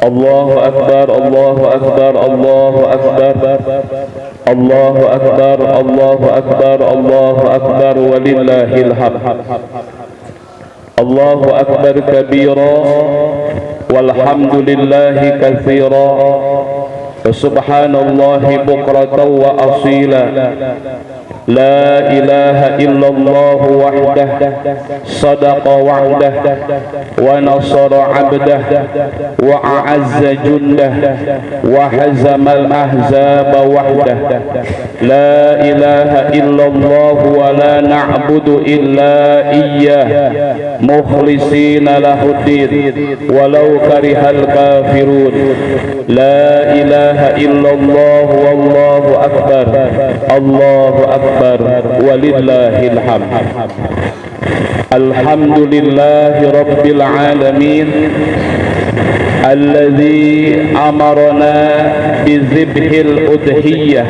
Allahu Akbar, Allahu Akbar, Allahu Akbar, Allahu Akbar, Allahu Akbar, Allahu Akbar, walillahil hamd. Allahu Akbar kabira, walhamdulillahi katsira, wa subhanallahi bukratan wa asila. La ilaha illallah wahdah, sadaqa wa'dah, wa nasara 'abdah, wa a'azza jundah, wa hazamal ahzaba wahdah. La ilaha illallah wa la na'budu illa iyyah, mukhlisina lahuddin, walau karihal kafirun. La ilaha illallah wallahu akbar, Allahu akbar, walillahil hamd. Alhamdulillahi rabbil alamin, alladzi amarna bizibhil udhiyah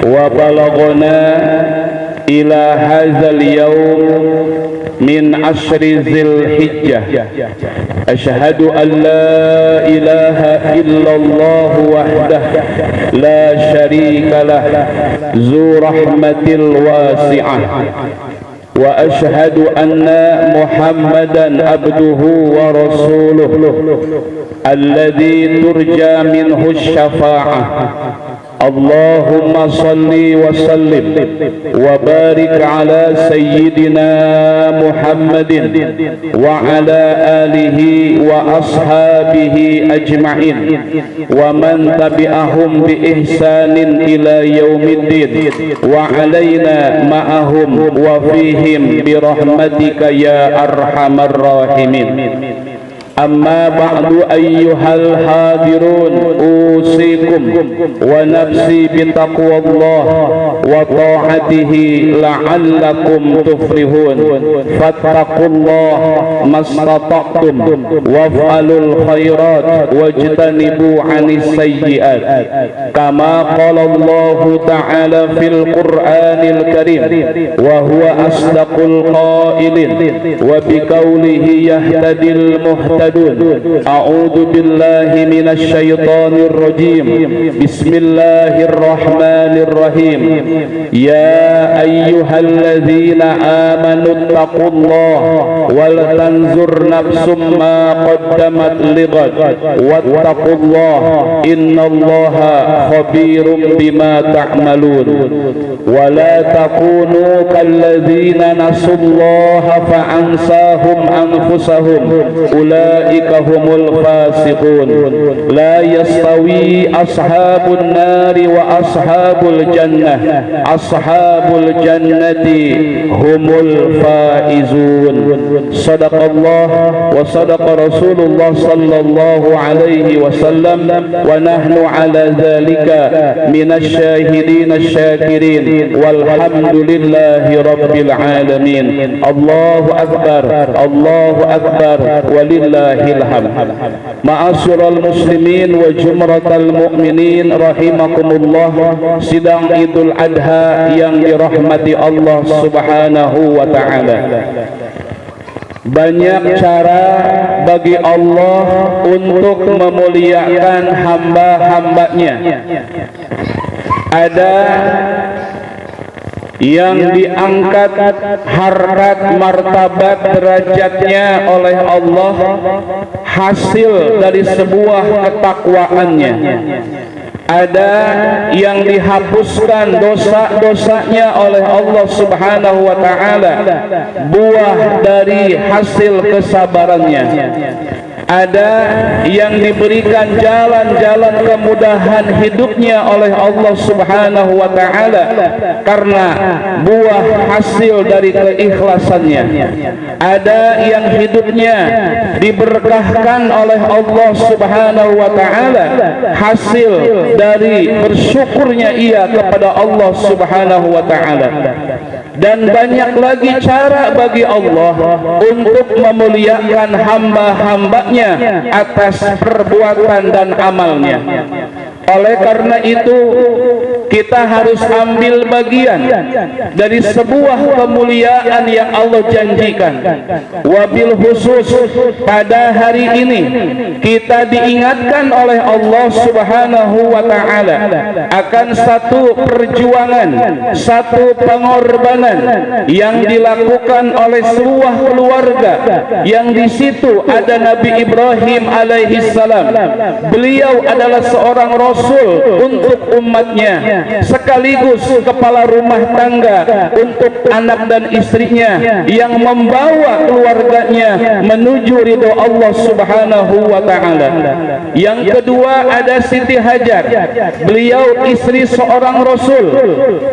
wa balaghna ila hadzal yawm min ashri zilhijjah. Asyhadu an la ilaha illallah wahdah la syarika lah, zu rahmatil wasi'ah, wa asyhadu anna Muhammadan abduhu wa rasuluh alladzi turja minhu syafa'ah. Allahumma salli wa sallim wa barik ala sayyidina Muhammadin wa ala alihi wa ashabihi ajma'in wa man tabi'ahum bi ihsanin ila yaumiddin wa alaina ma'ahum wa fihim bi rahmatika ya arhamar rahimin. Amma ba'du ayyuhal hadirun, usikum wa nafsi bitaqwallah wa ta'atihi la'allakum tuflihun. Fattaqullah mastata'tum waf'alul khairat wajtanibu 'anis sayyi'at. Kama qala Allah ta'ala fil Qur'anil Karim, wa huwa asdaqul qailin, wa biqaulihi yahtadil muhtadin. A'udzu billahi minasy syaithanir rajim. Bismillahir rahmanir rahim. Ya ayyuhalladzina amanu taqullaha wal tanzur nafsum ma qaddamat lighad wattaqullaha innallaha khabirum bima ta'malun. Wa la takunu kalladzina nasullaha fa'ansahum anfusahum ulaika humul fasiqun. La yastawi ashabun nari wa ashabul jannah, ashabul jannati humul faizun. Sadaqallah wa sadaqa Rasulullah sallallahu alaihi wasallam, wa nahnu ala dzalika minasy syahidin asy-syakirin, walhamdulillahi rabbil alamin. Allahu akbar, Allahu akbar, walillahil hamd. Ma'asyiral muslimin wa jumratal mu'minin rahimakumullah. Sidang Idul Adha yang dirahmati Allah subhanahu wa ta'ala. Banyak cara bagi Allah untuk memuliakan hamba-hambanya. Ada yang diangkat harkat martabat derajatnya oleh Allah hasil dari sebuah ketakwaannya. Ada yang dihapuskan dosa-dosanya oleh Allah subhanahu wa ta'ala, buah dari hasil kesabarannya. Ada yang diberikan jalan-jalan kemudahan hidupnya oleh Allah subhanahu wa ta'ala karena buah hasil dari keikhlasannya. Ada yang hidupnya diberkahkan oleh Allah subhanahu wa ta'ala hasil dari bersyukurnya ia kepada Allah subhanahu wa ta'ala. Dan banyak lagi cara bagi Allah untuk memuliakan hamba-hambanya atas perbuatan dan amalnya. Oleh karena itu kita harus ambil bagian dari sebuah kemuliaan yang Allah janjikan. Wabil khusus pada hari ini kita diingatkan oleh Allah Subhanahu wa taala akan satu perjuangan, satu pengorbanan yang dilakukan oleh sebuah keluarga yang di situ ada Nabi Ibrahim alaihi salam. Beliau adalah seorang rasul untuk umatnya, sekaligus kepala rumah tangga untuk anak dan istrinya yang membawa keluarganya menuju ridho Allah Subhanahu wa taala. Yang kedua ada Siti Hajar. Beliau istri seorang rasul,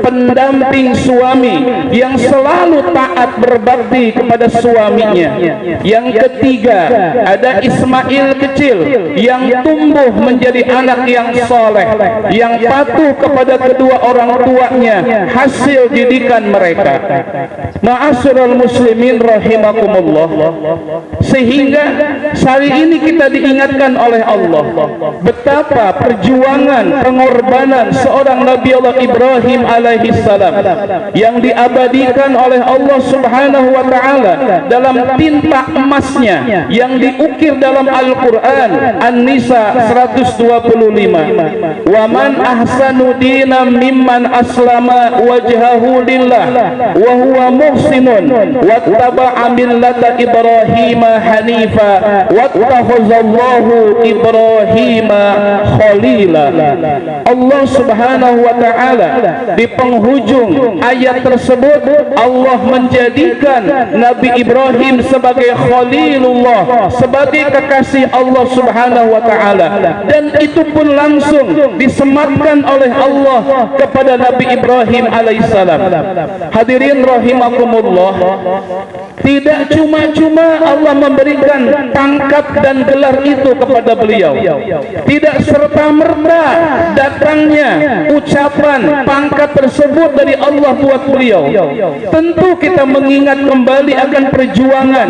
pendamping suami yang selalu taat berbakti kepada suaminya. Yang ketiga ada Ismail kecil yang tumbuh menjadi anak yang soleh, yang patuh kepada kedua orang tuanya hasil didikan mereka. Ma'asyiral muslimin rahimakumullah. Sehingga hari ini kita diingatkan oleh Allah betapa perjuangan pengorbanan seorang Nabi Allah Ibrahim alaihi salam yang diabadikan oleh Allah Subhanahu wa taala dalam tinta emasnya yang diukir dalam Al-Qur'an An-Nisa 125. Wa man ahsanu dinan mimman aslama wajhahu lillah wa huwa muhsinun wattaba'a millata Ibrahim hanifa wattakhazallahu Ibrahim khalila. Allah Subhanahu wa taala di penghujung ayat tersebut Allah menjadikan Nabi Ibrahim sebagai khalilullah, sebagai kekasih Allah Subhanahu wa taala, dan itu pun langsung disematkan oleh Allah kepada Nabi Ibrahim alaihissalam. Hadirin rahimakumullah, tidak cuma-cuma Allah memberikan pangkat dan gelar itu kepada beliau. Tidak serta-merta datangnya ucapan pangkat tersebut dari Allah buat beliau. Tentu kita mengingat kembali akan perjuangan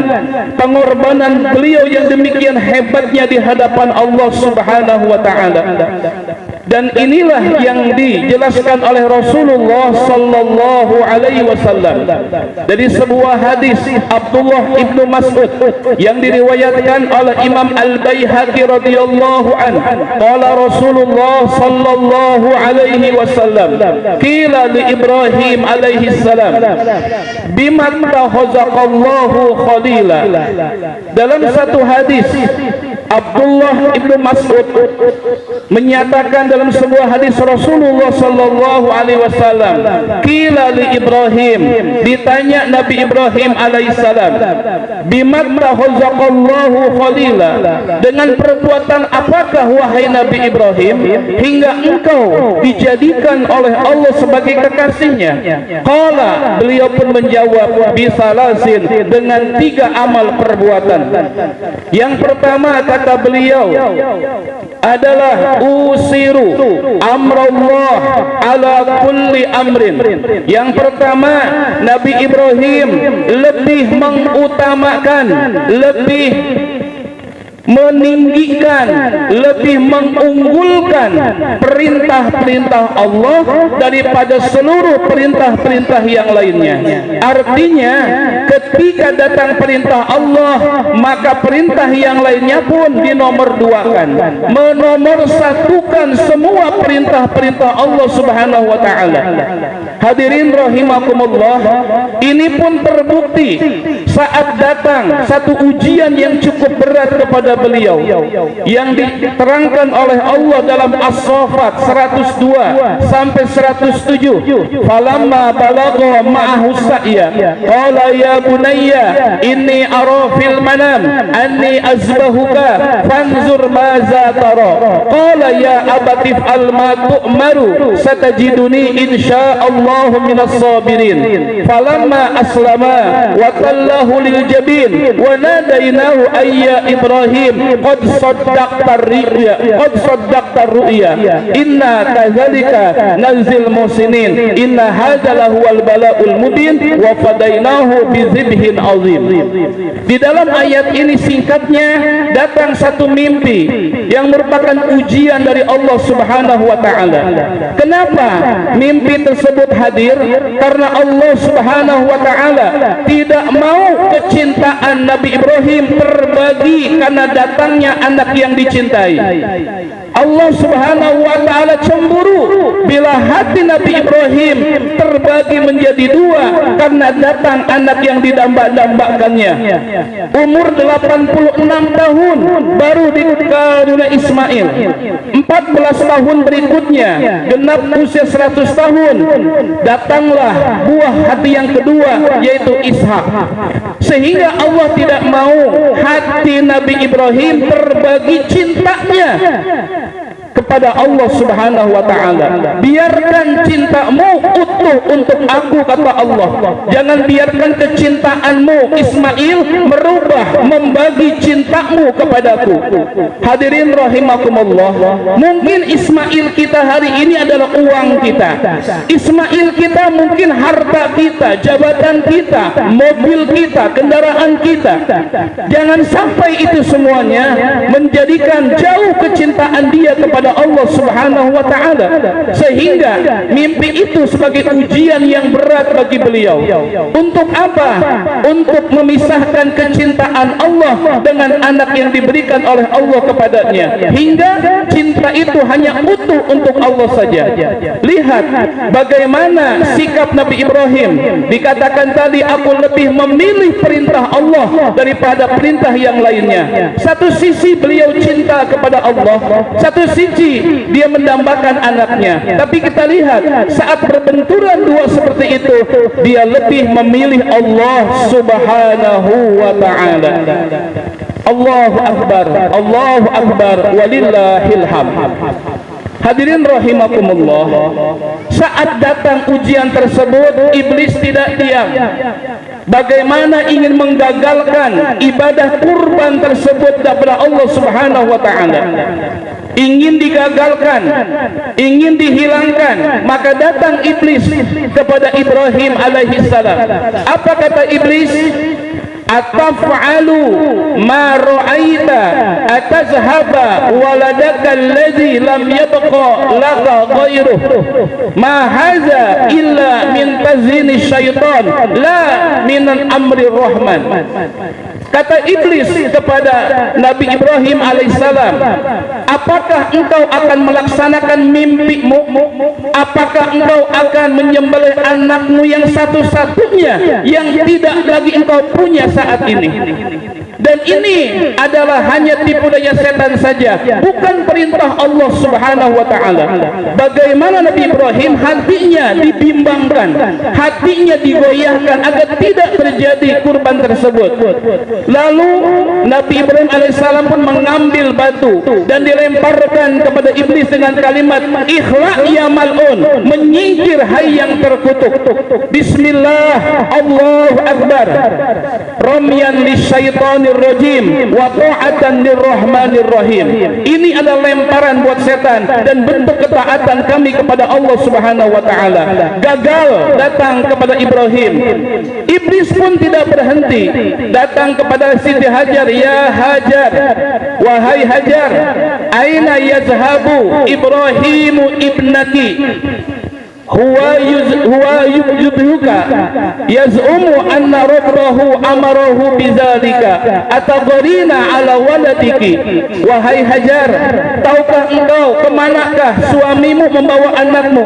pengorbanan beliau yang demikian hebatnya di hadapan Allah Subhanahu wa taala. Dan inilah yang dijelaskan oleh Rasulullah sallallahu alaihi wasallam dari sebuah hadis Abdullah ibnu Mas'ud yang diriwayatkan oleh Imam Al-Baihaqi radhiyallahu anhu. Qala Rasulullah sallallahu alaihi wasallam, qila li Ibrahim alaihi salam, bima takhazaqallahu khalila. Dalam satu hadis Abdullah ibnu Mas'ud menyatakan dalam sebuah hadis Rasulullah sallallahu alaihi wasallam, qila li Ibrahim, ditanya Nabi Ibrahim alaihissalam, bimatta khazaqallahu khalila, dengan perbuatan apakah wahai Nabi Ibrahim hingga engkau dijadikan oleh Allah sebagai kekasihnya? Qala, beliau pun menjawab, bisalasin, dengan 3 amal perbuatan. Yang pertama kata beliau adalah usiru amrullah ala kulli amrin. Yang pertama, Nabi Ibrahim lebih mengutamakan, lebih meninggikan, lebih mengunggulkan perintah-perintah Allah daripada seluruh perintah-perintah yang lainnya. Artinya ketika datang perintah Allah, maka perintah yang lainnya pun dinomorduakan, menomorsatukan semua perintah-perintah Allah Subhanahu wa taala. Hadirin rahimakumullah, ini pun terbukti saat datang satu ujian yang cukup berat kepada beliau yang diterangkan oleh Allah dalam As-Saffat 102 sampai 107. Falamma balagha ma'ahu sa'ya qala ya bunayya inni ara fil manam anni azbahuka fanzur maza tara qala ya abati fa'al ma tu'maru satajiduni insyaallah minas sabirin. Falamma aslama wa tallahu lil jabin wa nadainahu ayya Ibrahim qad saddaqta ru'ya inna kadzalika nazil musinin inna hadza lahuwal bala'ul mubin wa fadainahu bizibhin azim. Di dalam ayat ini singkatnya datang satu mimpi mimpi yang merupakan ujian dari Allah Subhanahu wa taala. Kenapa mimpi tersebut hadir? Karena Allah Subhanahu wa taala tidak mau kecintaan Nabi Ibrahim terbagi karena datangnya anak yang dicintai. Allah Subhanahu wa taala cemburu bila hati Nabi Ibrahim terbagi menjadi dua karena datang anak yang didamba-dambakannya. Umur 86 tahun baru dikaruniai Ismail. 14 tahun berikutnya genap usia 100 tahun, datanglah buah hati yang kedua, yaitu Ishak. Sehingga Allah tidak mau hati Nabi Ibrahim terbagi cintanya kepada Allah Subhanahu wa taala. Biarkan cintamu utuh untuk aku, kata Allah. Jangan biarkan kecintaanmu Ismail merubah, membagi cintamu kepadaku. Hadirin rahimakumullah, mungkin Ismail kita hari ini adalah uang kita. Ismail kita mungkin harta kita, jabatan kita, mobil kita, kendaraan kita. Jangan sampai itu semuanya menjadikan jauh kecintaan dia kepada Allah Subhanahu wa taala, sehingga mimpi itu sebagai ujian yang berat bagi beliau. Untuk apa? Untuk memisahkan kecintaan Allah dengan anak yang diberikan oleh Allah kepadanya, hingga cinta itu hanya utuh untuk Allah saja. Lihat bagaimana sikap Nabi Ibrahim. Dikatakan tadi, aku lebih memilih perintah Allah daripada perintah yang lainnya. Satu sisi beliau cinta kepada Allah, satu sisi dia mendambakan anaknya. Tapi kita lihat saat berbenturan dua seperti itu, dia lebih memilih Allah Subhanahu wa taala. Allahu akbar, Allahu akbar, walillahil hamd. Hadirin rahimakumullah, saat datang ujian tersebut, iblis tidak diam. Bagaimana ingin menggagalkan ibadah kurban tersebut kepada Allah Subhanahu wa taala. Ingin digagalkan, ingin dihilangkan, maka datang iblis kepada Ibrahim alaihi salam. Apa kata iblis? Ataf'alu ma ra'aita atazhaba waladaka alladhi lam yabqa laka ghairuh ma hadza illa min tazini syaitan la min amri rahman. Kata iblis kepada Nabi Ibrahim alaihissalam, apakah engkau akan melaksanakan mimpimu? Apakah engkau akan menyembelih anakmu yang satu-satunya yang tidak lagi engkau punya saat ini? Dan ini adalah hanya tipu daya setan saja, bukan perintah Allah Subhanahu wa taala. Bagaimana Nabi Ibrahim hatinya dibimbangkan, hatinya digoyahkan agar tidak terjadi kurban tersebut. Lalu Nabi Ibrahim alaihissalam pun mengambil batu dan dilemparkan kepada iblis dengan kalimat, ikhla ya mal'un, menyingkir hai yang terkutuk. Bismillah, Allahu akbar, ramyan lisyaitanir rajim wa ta'atan lirrahmanir rahim. Ini adalah lemparan buat setan dan bentuk ketaatan kami kepada Allah Subhanahu wa taala. Gagal datang kepada Ibrahim. Iblis pun tidak berhenti, datang kepada Siti Hajar, ya Hajar, wahai Hajar, aina yazhabu Ibrahimu ibnaki huwa yudhuka yaz'umu anna rabbahu amarahu bidzalika atagharina ala waladiki. Wahai Hajar, tahukah engkau kemanakah suamimu membawa anakmu?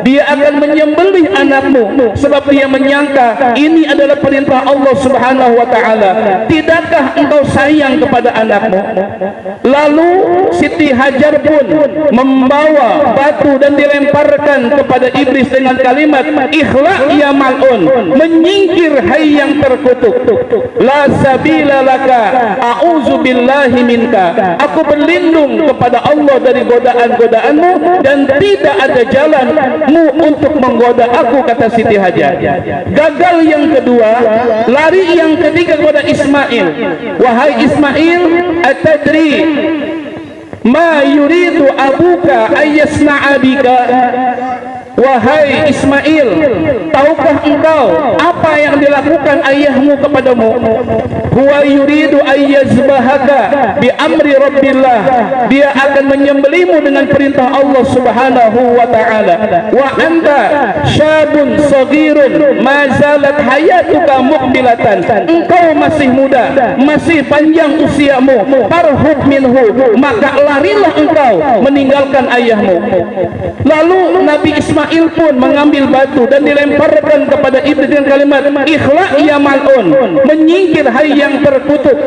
Dia akan menyembelih anakmu sebab dia menyangka ini adalah perintah Allah Subhanahu wa taala. Tidakkah engkau sayang kepada anakmu? Lalu Siti Hajar pun membawa batu dan dilemparkan kepada iblis dengan kalimat, ikhla ya mal'un, menyingkir hai yang terkutuk. La sabila laka a'udzu billahi minka, aku berlindung kepada Allah dari godaan-godaanmu dan tidak ada jalanmu untuk menggoda aku, kata Siti Hajar. Gagal yang kedua, lari yang ketiga kepada Ismail. Wahai Ismail, atadri ma yuridu abuka ayyasna'a bika wahai Ismail, tahukah engkau apa yang dilakukan ayahmu kepadamu? Huwa yuridu ayyazbahaka bi amri rabbillah, dia akan menyembelihmu dengan perintah Allah Subhanahu wa taala. Wa anta syabun saghirun ma zalat hayatuka muqbilatan, engkau masih muda, masih panjang usiamu, farhub minhu, maka larilah engkau meninggalkan ayahmu. Lalu Nabi Ismail pun mengambil batu dan dilemparkan kepada iblis dengan kalimat ikhla ya mal'un, menyingkir hai yang terkutuk.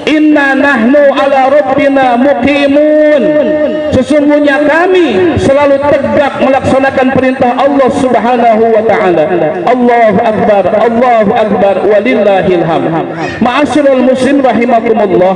Inna nahnu ala rabbina muqimun, sesungguhnya kami selalu tegak melaksanakan perintah Allah Subhanahu wa taala. Allahu akbar, Allahu akbar, walillahil hamd. Ma'asyiral muslim rahimakumullah,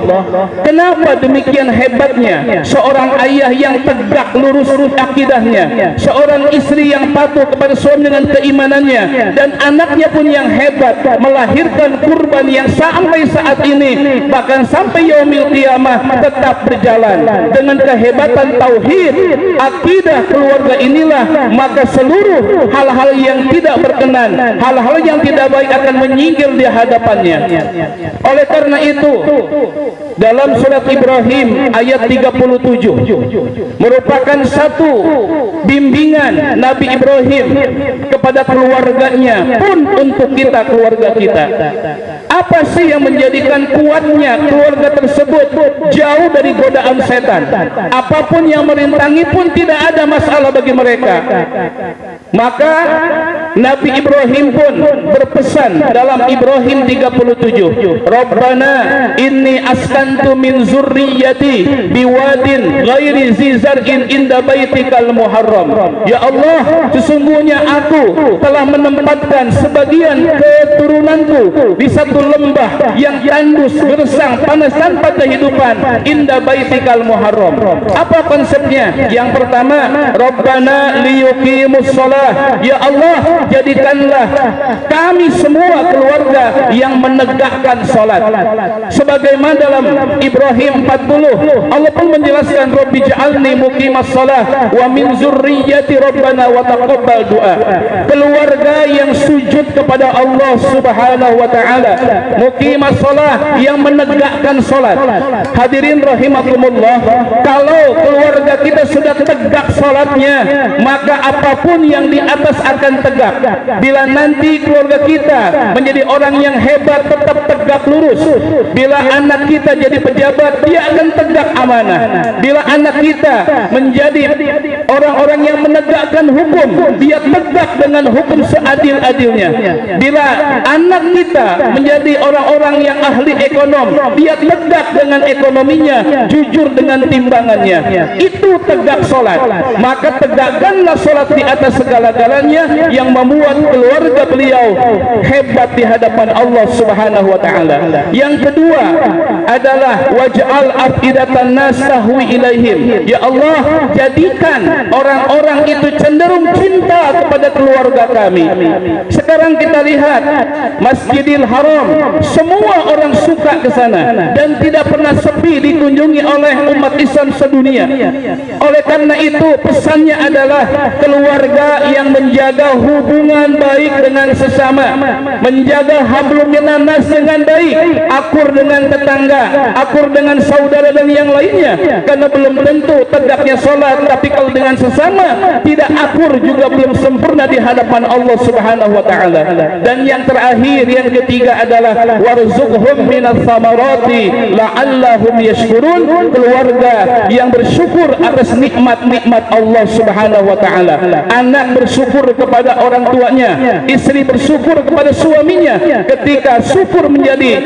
kenapa demikian hebatnya seorang ayah yang tegak lurus akidahnya, seorang istri yang patuh kepada suami dengan keimanannya, dan anaknya pun yang hebat melahirkan kurban yang sampai saat ini bahkan sampai yaumil qiyamah tetap berjalan dengan kehebatan tauhid akidah keluarga inilah, maka seluruh hal-hal yang tidak berkenan, hal-hal yang tidak baik akan menyingkir di hadapannya. Oleh karena itu dalam surat Ibrahim ayat 37 merupakan satu bimbingan Nabi Ibrahim kepada keluarganya pun untuk kita, keluarga kita. Apa sih yang menjadikan kuatnya keluarga tersebut jauh dari godaan setan? Apapun yang merintangi pun tidak ada masalah bagi mereka. Maka Nabi Ibrahim pun berpesan dalam Ibrahim 37, Rabbana inni askantu min zurriyyati biwadin ghairi zi zar'in inda baitikal muharram. Ya Allah, sesungguhnya aku telah menempatkan sebagian keturunanku di satu lembah yang tandus, gersang, panas tanpa kehidupan, inda baitikal muharram. Apa konsepnya? Yang pertama, Rabbana liyuqimus shalah, ya Allah, jadikanlah kami semua keluarga yang menegakkan salat. Sebagaimana dalam Ibrahim 40 Allah pun menjelaskan Rabbi ja'alni muqimas shalah wa min zurriyyati rabbana wa taqabbal du'a. Keluarga yang sujud kepada Allah Subhanahu wa taala, muqimas shalah, yang menegakkan salat. Hadirin rahimakumullah, kalau keluarga kita sudah tegak salatnya, maka apapun yang di atas akan tegak. Bila nanti keluarga kita menjadi orang yang hebat, tetap tegak lurus. Bila anak kita jadi pejabat, dia akan tegak amanah. Bila anak kita menjadi orang-orang yang menegakkan hukum, dia tegak dengan hukum seadil-adilnya. Bila anak kita menjadi orang-orang yang ahli ekonom, dia tegak dengan ekonominya, jujur dengan timbangannya. Itu tegak salat. Maka tegakkanlah salat di atas segala-galanya yang membuat keluarga beliau hebat di hadapan Allah Subhanahu wa taala. Yang kedua adalah waj'al afidatan nas tahwi ilaihim. Ya Allah, jadikan orang-orang itu cenderung cinta kepada keluarga kami. Sekarang kita lihat Masjidil Haram, semua orang suka ke sana dan tidak pernah sepi dikunjungi oleh umat Islam sedunia. Oleh karena itu pesannya adalah keluarga yang menjaga hubungan baik dengan sesama, menjaga hablum minan nas dengan baik, akur dengan tetangga, akur dengan saudara dan yang lainnya. Karena belum tentu tegaknya salat, tapi kalau dengan sesama tidak akur juga belum sempurna di hadapan Allah Subhanahu wa taala. Dan yang terakhir, yang ketiga adalah warzuqhum minas samarati la'allahum yashkurun. Keluarga yang bersyukur atas nikmat-nikmat Allah Subhanahu wa taala. Anak bersyukur kepada orang tuanya, istri bersyukur kepada suaminya. Ketika syukur menjadi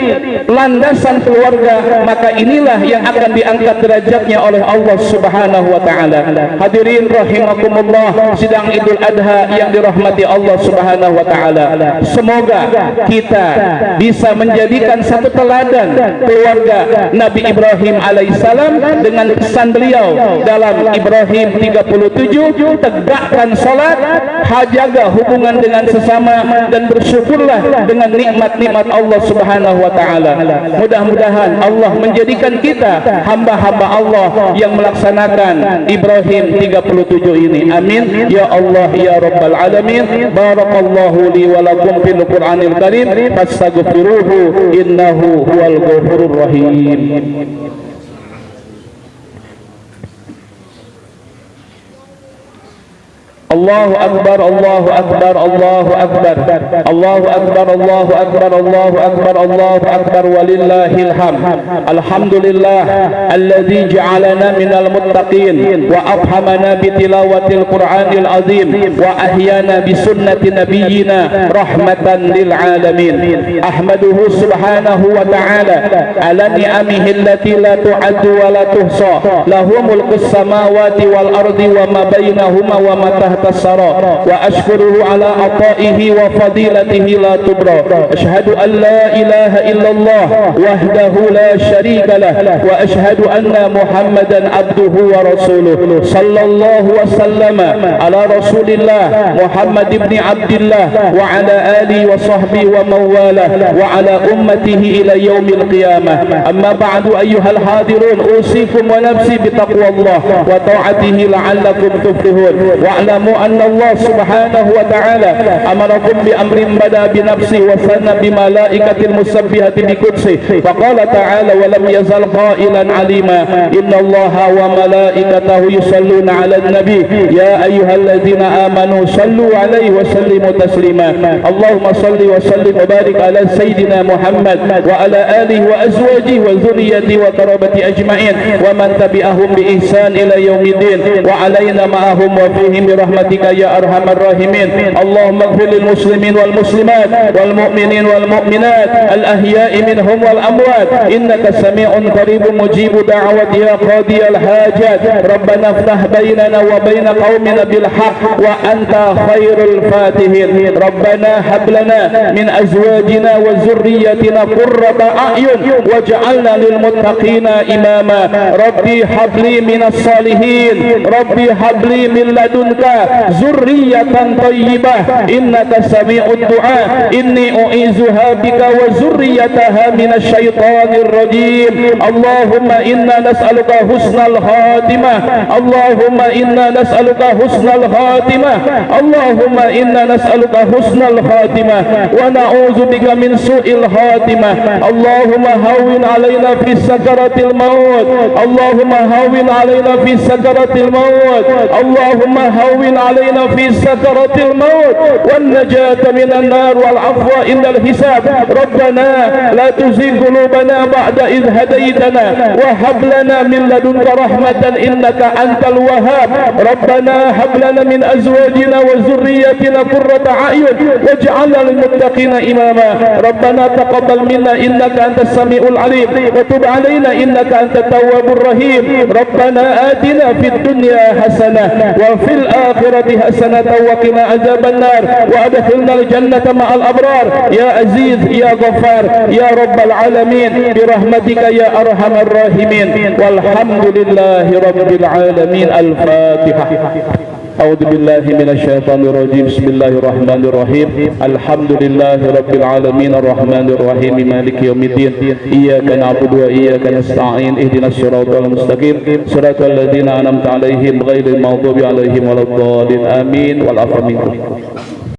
landasan keluarga, maka inilah yang akan diangkat derajatnya oleh Allah Subhanahu wa taala. Hadirin rahimakumullah, sidang Idul Adha yang dirahmati Allah Subhanahu wa taala. Semoga kita bisa menjadikan satu teladan keluarga Nabi Ibrahim alaihissalam dengan pesan beliau dalam Ibrahim 37, tegakkan salat, jaga hubungan dengan sesama, dan bersyukurlah dengan nikmat-nikmat Allah Subhanahu wa taala. Mudah-mudahan Allah menjadikan kita hamba-hamba Allah yang melaksanakan Ibrahim 37 ini. Amin ya Allah ya rabbal alamin. Barakallahu li wa lakum fil Qur'anil karim, fastaghfiruhu innahu huwal ghafurur rahim. Allahu akbar, Allahu akbar, Allahu akbar, Allahu akbar, Allahu akbar, Allahu akbar, Allahu akbar, walillahil hamd. Alhamdulillah alladzi ja'alana minal muttaqin wa afhamana bi tilawatil Qur'anil azim wa ahyana bi sunnati nabiyyina rahmatan lil alamin. Ahmaduhu subhanahu wa ta'ala ala ni'amihi allati la tu'addu wa la tuhsa. Lahu mulkus samawati wal ardi wa ma bainahuma wa ma السرى وأشكره على عطائه وفضيلته لا تبرى. أشهد أن لا إله إلا الله وحده لا شريك له وأشهد أن محمدا عبده ورسوله. صلى الله وسلم على رسول الله محمد بن عبد الله وعلى آله وصحبه ومن والاه وعلى أمته إلى يوم القيامة. أما بعد أيها الحاضرون، أوصيكم ونفسي بتقوى الله وطاعته لعلكم تفلحون. واعلموا أن الله سبحانه وتعالى أمركم بأمر بدأ بنفسه وثنى بملائكة المسبحة بقدسه، فقال تعالى: ولم يزل قائلا عليما إن الله وملائكته يصلون على النبي يا أيها الذين آمنوا صلوا عليه وسلموا تسليما. اللهم صل وسلم وبارك على سيدنا محمد وعلى آله وأزواجه وذريته وقرابته أجمعين ومن تبعهم بإحسان إلى يوم الدين، وعلينا معهم وفيهم برحمتك يا أرحم الراحمين. اللهم اغفر للمسلمين والمسلمات والمؤمنين والمؤمنات الأحياء منهم والأموات إنك سميع قريب مجيب دعوة يا قاضي الحاجات. ربنا افتح بيننا وبين قومنا بالحق وأنت خير الفاتحين. ربنا هب لنا من أزواجنا وذريتنا قرة أعين واجعلنا للمتقين إماما. ربي هب لي من الصالحين، ربي هب لي من لدنك ذرية طيبة إنك سميع الدعاء. إني أعيذها بك وذريتها من الشيطان الرجيم. اللهم إنا نسألك حسن الخاتمة، اللهم إنا نسألك حسن الخاتمة، اللهم إنا نسألك حسن الخاتمة ونعوذ بك من سوء الخاتمة. اللهم هون علينا في سكرة الموت، اللهم هون علينا في سكرة الموت، اللهم هون علينا في سكرة الموت والنجاة من النار والعفو عند الحساب. ربنا لا تزغ قلوبنا بعد إذ هديتنا وهب لنا من لدنك رحمة إنك أنت الوهاب. ربنا هب لنا من أزواجنا وذرياتنا قرة أعين واجعلنا للمتقين إماما. ربنا تقبل منا إنك أنت السميع العليم وتب علينا إنك أنت التواب الرحيم. ربنا آتنا في الدنيا حسنة وفي الآخرة حسنة وقنا عذاب النار وأدخلنا الجنة مع الأبرار يا عزيز يا غفار يا رب العالمين برحمتك يا أرحم الراحمين. والحمد لله رب العالمين. الفاتحة. أعوذ بالله من الشيطان الرجيم. بسم الله الرحمن الرحيم. الحمد لله رب العالمين الرحمن الرحيم مالك يوم الدين. إياك نعبد وإياك نستعين. اهدنا الصراط المستقيم صراط الذين أنعمت عليهم غير المغضوب عليهم ولا الضالين. آمين. والعفو منكم.